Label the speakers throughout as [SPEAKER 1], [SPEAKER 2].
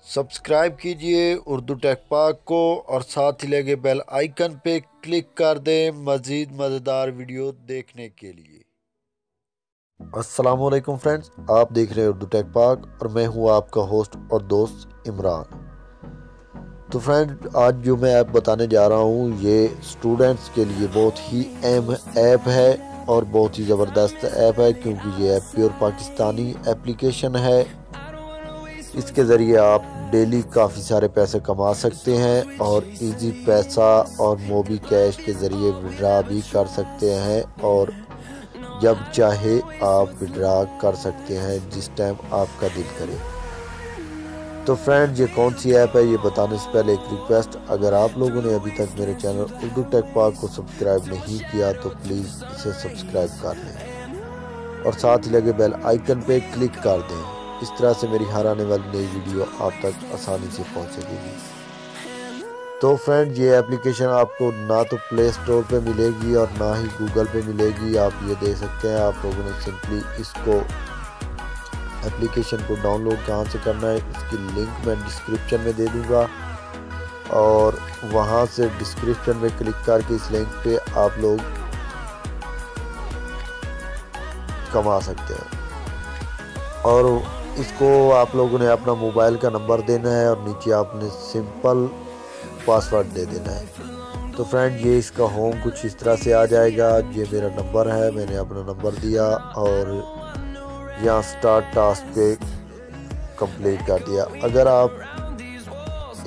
[SPEAKER 1] Subscribe कीजिए Urdu take पाक को और साथ ही लगे बेल आइकन पे क्लिक कर दें मज़ीद मज़ेदार वीडियो देखने के लिए। अस्सलाम वालेकुम फ्रेंड्स, आप देख रहे हैं उर्दू टेक पाक और मैं हूं आपका होस्ट और दोस्त इमरान। तो फ्रेंड, आज जो मैं ऐप बताने जा रहा हूं ये स्टूडेंट्स के लिए बहुत ही अहम ऐप है और बहुत ही ज़बरदस्त ऐप है, क्योंकि ये ऐप प्योर पाकिस्तानी एप्लीकेशन है। इसके ज़रिए आप डेली काफ़ी सारे पैसे कमा सकते हैं और इजी पैसा और मोबी कैश के ज़रिए विड्रा भी कर सकते हैं और जब चाहे आप विड्रा कर सकते हैं जिस टाइम आपका दिल करे। तो फ्रेंड, ये कौन सी ऐप है ये बताने से पहले एक रिक्वेस्ट, अगर आप लोगों ने अभी तक मेरे चैनल उर्दू टेक पाक को सब्सक्राइब नहीं किया तो प्लीज़ इसे सब्सक्राइब कर लें और साथ ही लगे बेल आइकन पे क्लिक कर दें। इस तरह से मेरी हर आने वाली नई वीडियो आप तक आसानी से पहुंचेगी। तो फ्रेंड, ये एप्लीकेशन आपको ना तो प्ले स्टोर पे मिलेगी और ना ही गूगल पे मिलेगी। आप ये देख सकते हैं, आप लोगों ने सिंपली इसको एप्लीकेशन को डाउनलोड कहाँ से करना है इसकी लिंक मैं डिस्क्रिप्शन में दे दूँगा और वहाँ से डिस्क्रिप्शन में क्लिक करके इस लिंक पे आप लोग कमा सकते हैं। और इसको आप लोगों ने अपना मोबाइल का नंबर देना है और नीचे आपने सिंपल पासवर्ड दे देना है। तो फ्रेंड, ये इसका होम कुछ इस तरह से आ जाएगा। ये मेरा नंबर है, मैंने अपना नंबर दिया और यहाँ स्टार्ट टास्क पे कंप्लीट कर दिया। अगर आप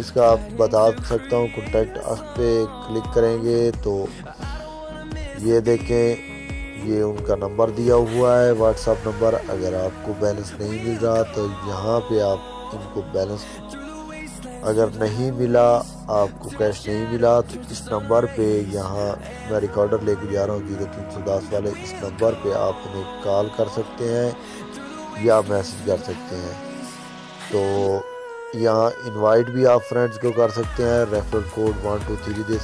[SPEAKER 1] इसका आप बता सकता हूँ कॉन्टैक्ट अस पे क्लिक करेंगे तो ये देखें, ये उनका नंबर दिया हुआ है, व्हाट्सएप नंबर। अगर आपको बैलेंस नहीं मिल रहा तो यहाँ पे आप इनको बैलेंस, अगर नहीं मिला, आपको कैश नहीं मिला तो इस नंबर पे, यहाँ मैं रिकॉर्डर लेके जा रहा हूँ 0310 वाले, इस नंबर पे आप उन्हें कॉल कर सकते हैं या मैसेज कर सकते हैं। तो यहाँ इनवाइट भी आप फ्रेंड्स को कर सकते हैं। रेफरल कोड 123 दे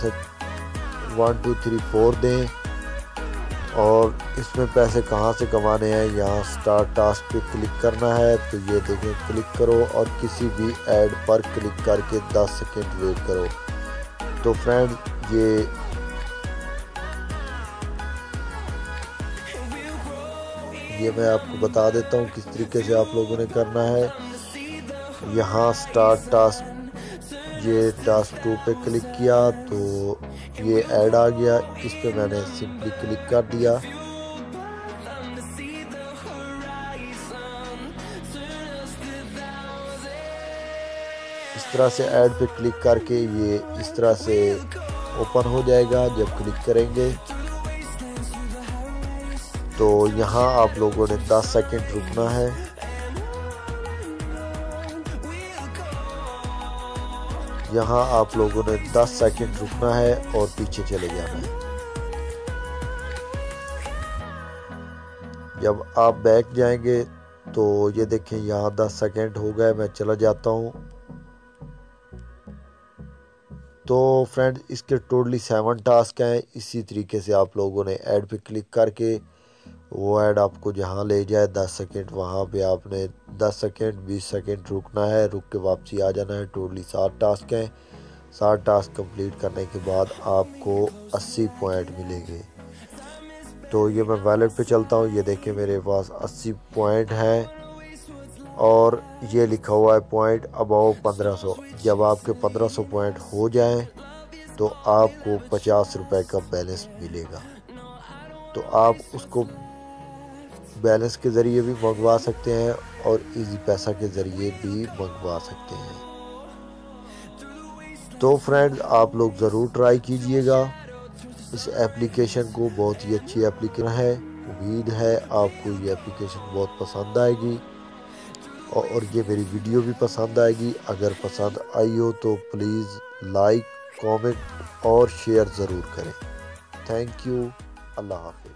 [SPEAKER 1] 1234 दें और इसमें पैसे कहाँ से कमाने हैं, यहाँ स्टार्ट टास्क पे क्लिक करना है। तो ये देखें, क्लिक करो और किसी भी ऐड पर क्लिक करके 10 सेकंड वेट करो। तो फ्रेंड, ये मैं आपको बता देता हूँ किस तरीके से आप लोगों ने करना है। यहाँ स्टार्ट टास्क, ये टास्क 2 पे क्लिक किया तो ये ऐड आ गया, इस पे मैंने सिंपली क्लिक कर दिया। इस तरह से ऐड पे क्लिक करके ये इस तरह से ओपन हो जाएगा। जब क्लिक करेंगे तो यहाँ आप लोगों ने 10 सेकंड रुकना है। यहाँ आप लोगों ने 10 सेकंड रुकना है और पीछे चले जाना है। जब आप बैक जाएंगे तो ये देखें, यहाँ 10 सेकंड हो गए, मैं चला जाता हूँ। तो फ्रेंड, इसके टोटली 7 टास्क हैं। इसी तरीके से आप लोगों ने ऐड पे क्लिक करके वो ऐड आपको जहाँ ले जाए 10 सेकंड, वहाँ पे आपने 10 सेकंड 20 सेकंड रुकना है, रुक के वापसी आ जाना है। टोटली 7 टास्क हैं। 7 टास्क कंप्लीट करने के बाद आपको 80 पॉइंट मिलेंगे। तो ये मैं वैलेट पे चलता हूँ, ये देखें मेरे पास 80 पॉइंट हैं और ये लिखा हुआ है पॉइंट अबाव 1500। जब आपके 1500 पॉइंट हो जाएं तो आपको 50 रुपये का बैलेंस मिलेगा। तो आप उसको बैलेंस के ज़रिए भी मंगवा सकते हैं और इजी पैसा के ज़रिए भी मंगवा सकते हैं। तो फ्रेंड्स, आप लोग ज़रूर ट्राई कीजिएगा इस एप्लीकेशन को, बहुत ही अच्छी एप्लीकेशन है। उम्मीद है आपको ये एप्लीकेशन बहुत पसंद आएगी और ये मेरी वीडियो भी पसंद आएगी। अगर पसंद आई हो तो प्लीज़ लाइक, कमेंट और शेयर ज़रूर करें। Thank you. अल्लाह हाफ़िज़।